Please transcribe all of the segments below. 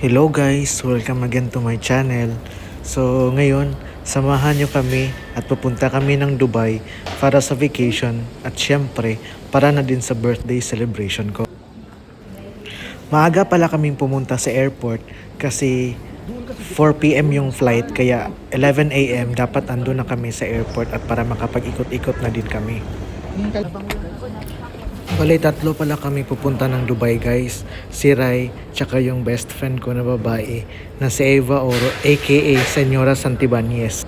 Hello guys, welcome again to my channel. So ngayon, samahan nyo kami at pupunta kami ng Dubai para sa vacation at syempre para na din sa birthday celebration ko. Maaga pala kaming pumunta sa airport kasi 4 p.m. yung flight kaya 11 a.m. dapat andun na kami sa airport at para makapag-ikot-ikot na din kami. Bali, tatlo pala kami pupunta ng Dubai guys. Si Rai, tsaka yung best friend ko na babae na si Eva Oro aka Senyora Santibanyes.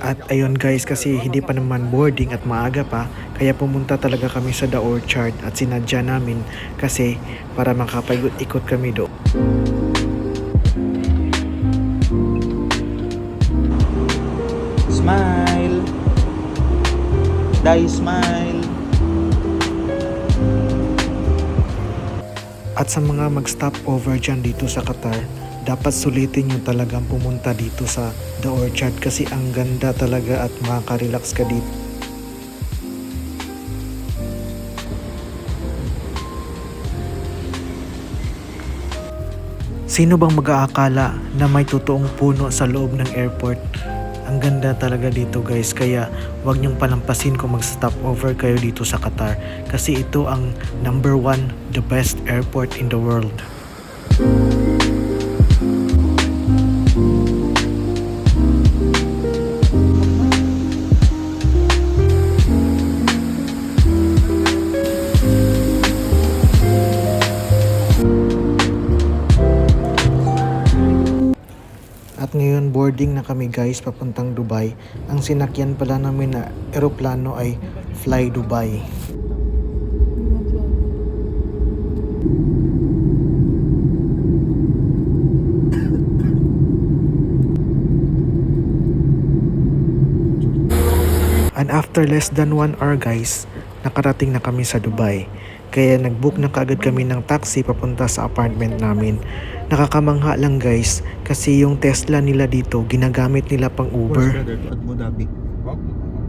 At ayun guys, kasi hindi pa naman boarding at maaga pa, kaya pumunta talaga kami sa The Orchard at sinadya namin kasi para makapag-ikot kami doon. Smile. Die smile. At sa mga mag-stop over dyan dito sa Qatar, dapat sulitin nyo talagang pumunta dito sa The Orchard kasi ang ganda talaga at makaka-relax ka dito. Sino bang mag-aakala na may totoong puno sa loob ng airport? Ang ganda talaga dito guys, kaya huwag niyong palampasin kung mag-stop over kayo dito sa Qatar kasi ito ang number 1, the best airport in the world. At ngayon boarding na kami guys papuntang Dubai. Ang sinakyan pala namin na eroplano ay Fly Dubai. And after less than 1 hour guys, nakarating na kami sa Dubai. Kaya nag-book na kaagad kami ng taxi papunta sa apartment namin. Nakakamangha lang guys kasi yung Tesla nila dito ginagamit nila pang Uber. Abu Dhabi.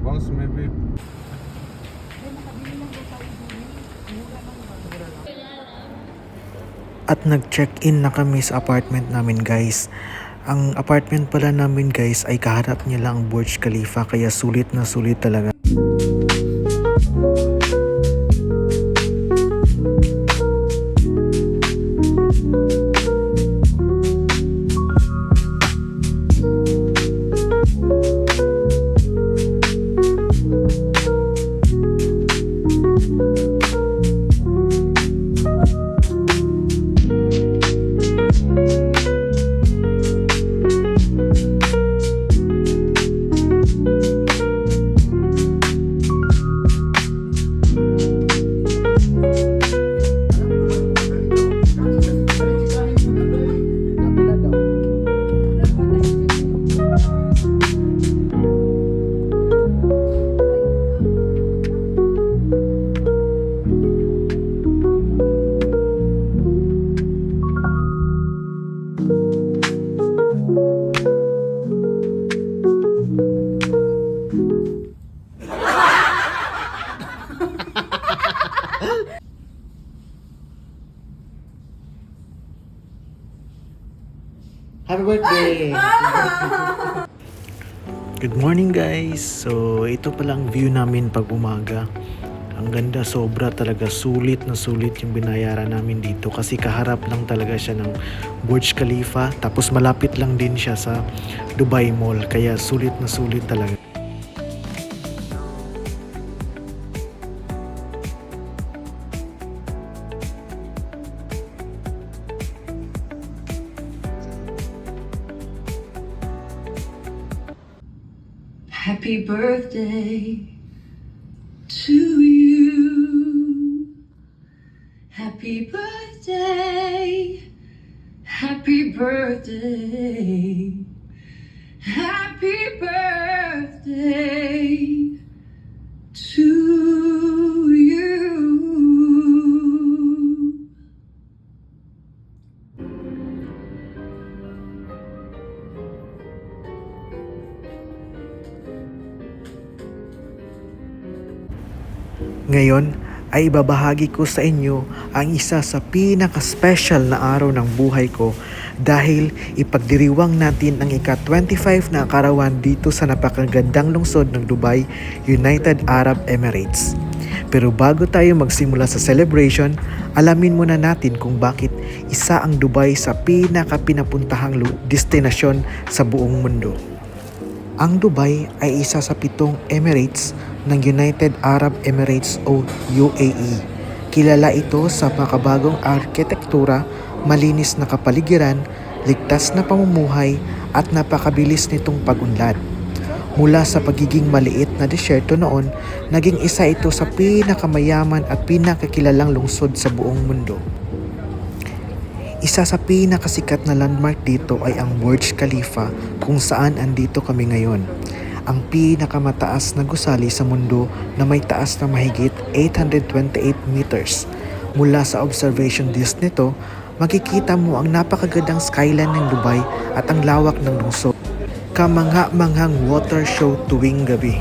Boss maybe. At nag-check-in na kami sa apartment namin guys. Ang apartment pala namin guys ay kaharap niya lang ang Burj Khalifa kaya sulit na sulit talaga. Happy birthday! Good morning guys! So ito palang view namin pag umaga. Ang ganda, sobra talaga, sulit na sulit yung binayaran namin dito kasi kaharap lang talaga siya ng Burj Khalifa tapos malapit lang din siya sa Dubai Mall kaya sulit na sulit talaga. Happy birthday to you. Happy birthday. Happy birthday. Happy birthday to you. Ngayon ay ibabahagi ko sa inyo ang isa sa pinaka-special na araw ng buhay ko dahil ipagdiriwang natin ang ika-25 na karawan dito sa napakagandang lungsod ng Dubai, United Arab Emirates. Pero bago tayo magsimula sa celebration, alamin muna natin kung bakit isa ang Dubai sa pinaka-pinapuntahang destinasyon sa buong mundo. Ang Dubai ay isa sa 7 Emirates ng United Arab Emirates o UAE. Kilala ito sa makabagong arkitektura, malinis na kapaligiran, ligtas na pamumuhay at napakabilis nitong pag-unlad. Mula sa pagiging maliit na disyerto noon, naging isa ito sa pinakamayaman at pinakakilalang lungsod sa buong mundo. Isa sa pinakasikat na landmark dito ay ang Burj Khalifa kung saan andito kami ngayon. Ang pinakamataas na gusali sa mundo na may taas na mahigit 828 meters. Mula sa observation disc nito, makikita mo ang napakagandang skyline ng Dubai at ang lawak ng lungsod. Kamangha-manghang water show tuwing gabi.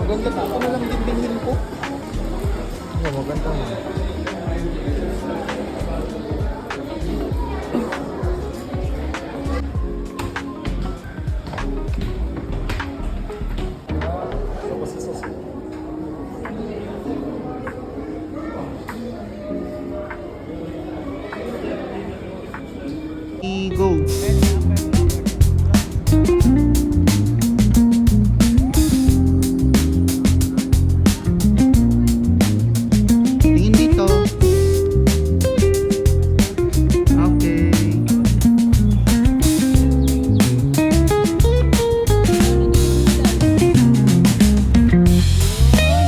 Maganda pa ako na lang din ko. Maganda mo. Go. Tingin dito. Okay.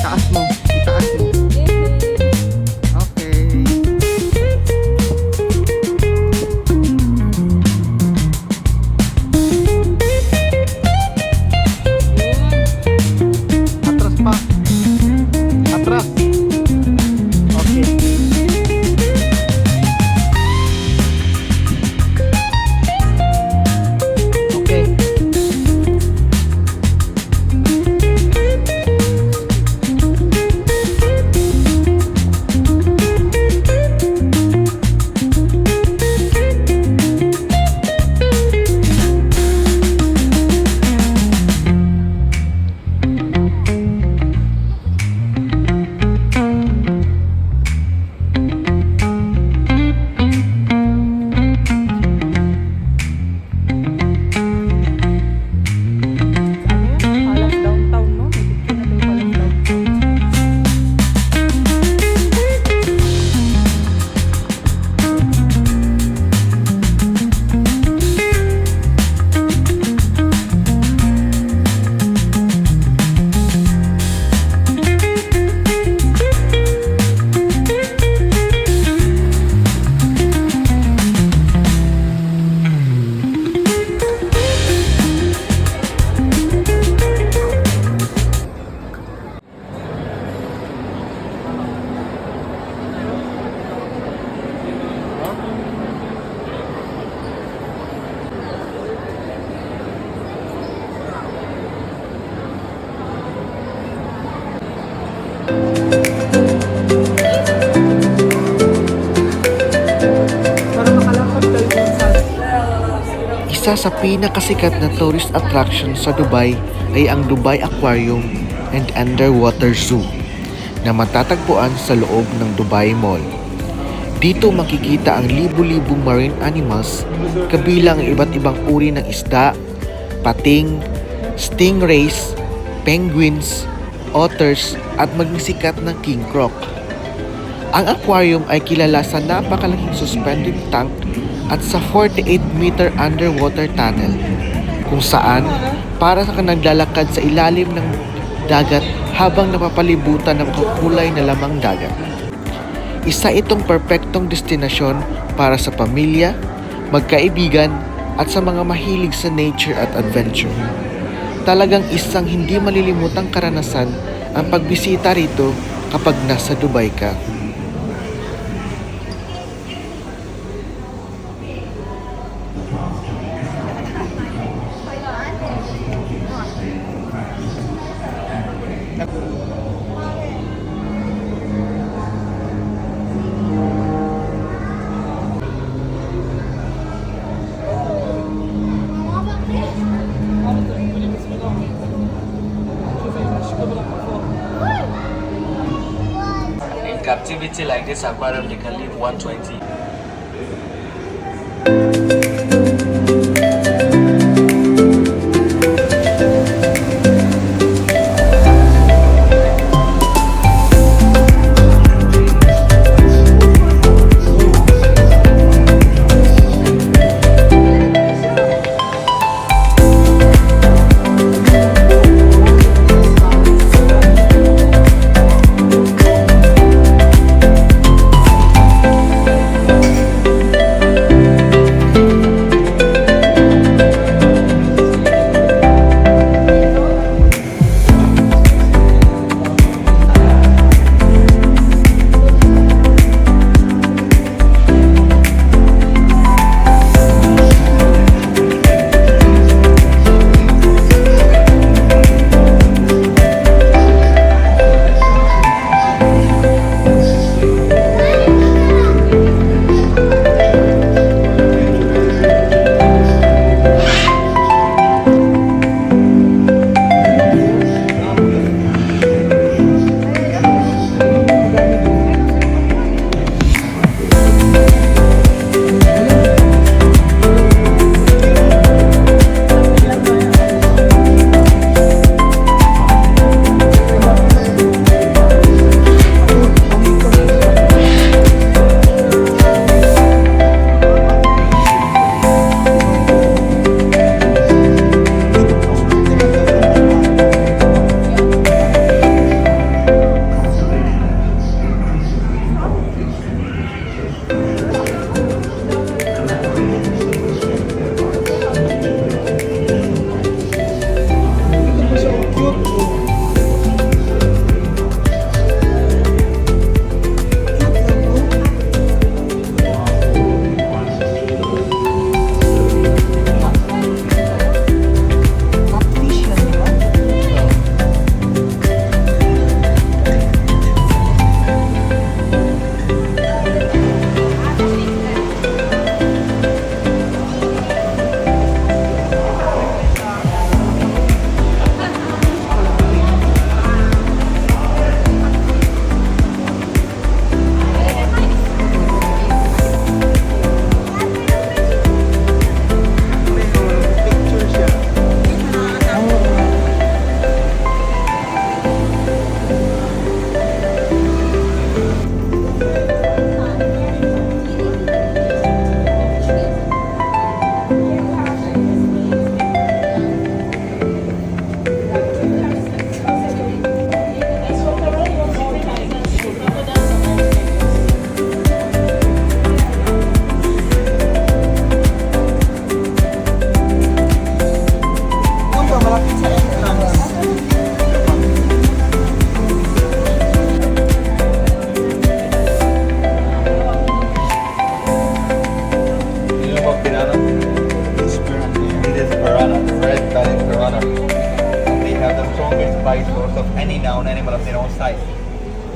Taas mo. Itaas mo. Okay. Atras pa. Atras. Okay. Okay. Palace downtown, no? May picture na tayo Palace downtown. Para makalakad kayo dun sa Isa sa pinakasikat na tourist attraction sa Dubai ay ang Dubai Aquarium and Underwater Zoo na matatagpuan sa loob ng Dubai Mall. Dito makikita ang libu-libong marine animals kabilang ang iba't ibang uri ng isda, pating, stingrays, penguins, otters at maging sikat na king croc. Ang aquarium ay kilala sa napakalaking suspended tank at sa 48-meter underwater tunnel kung saan para sa naglalakad sa ilalim ng dagat habang napapalibutan ng kulay na lamang dagat. Isa itong perpektong destinasyon para sa pamilya, magkaibigan at sa mga mahilig sa nature at adventure. Talagang isang hindi malilimutang karanasan ang pagbisita rito kapag nasa Dubai ka. In captivity like this aquarium, they can live 120.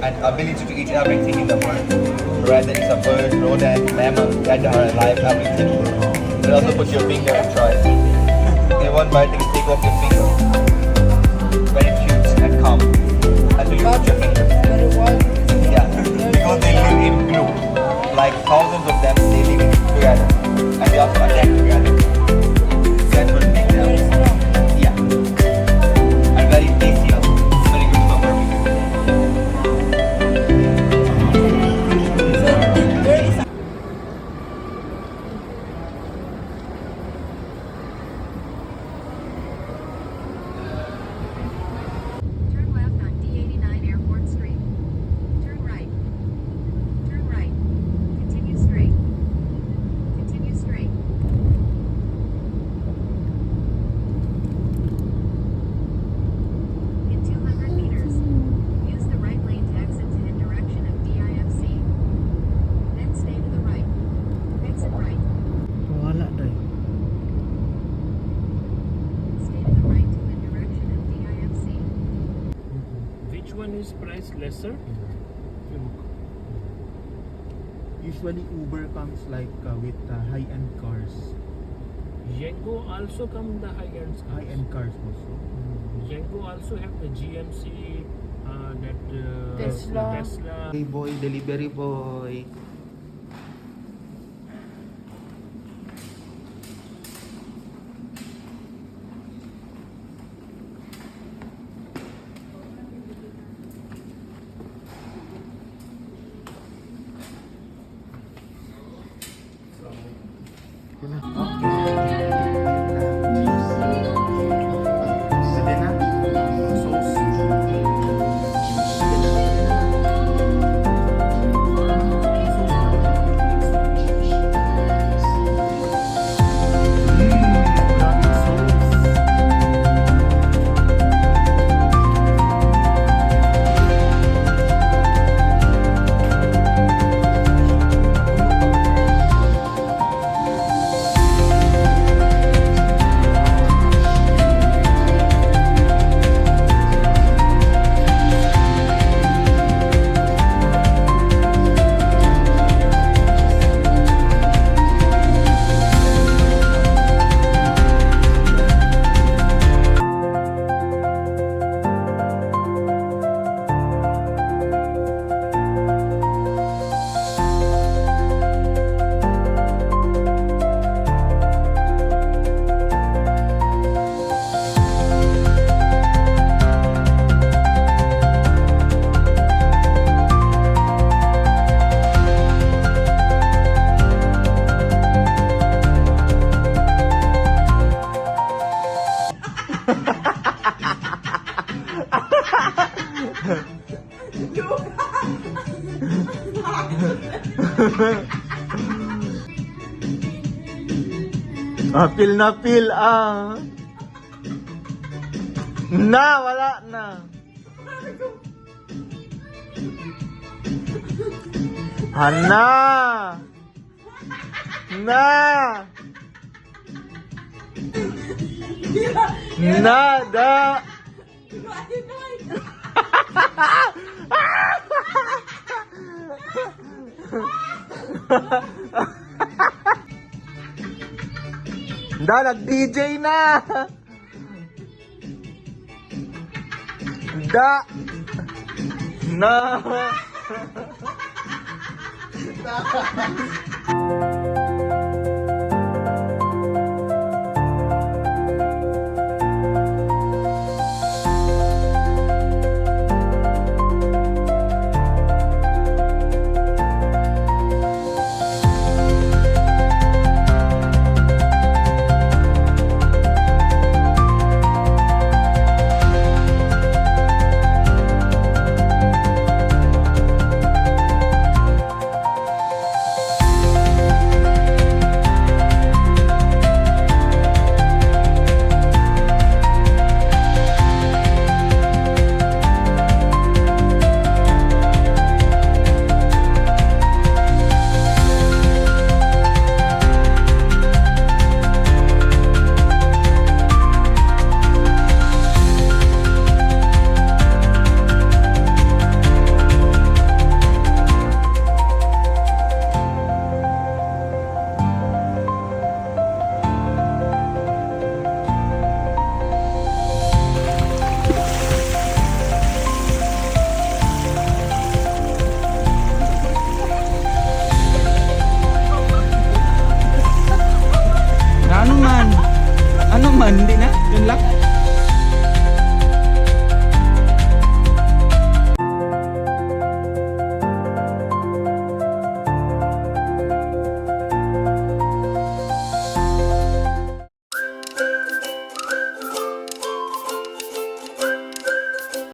and ability to eat everything in the world. Whether it's a bird, rodent, mammal that are alive, everything. You can also put your finger and try. In one bite, you can take off your finger. Very cute and calm. Until you put your finger. Yeah, because they live in group. Like thousands of them, they live together. And they also attack together. That's what makes them. Yeah. And very tasty also. Very good for barbecue. which one is priced lesser? Usually Uber comes like with high-end cars. Yengo also come the high-end cars. High-end cars also. Yengo also have the GMC, that Tesla. Hey boy, delivery boy. Pwede na? Sauce. Grabe sauce. Feel na feel na, wala na. Hana. Na. Nada. Da, nag-DJ na! Da! Na!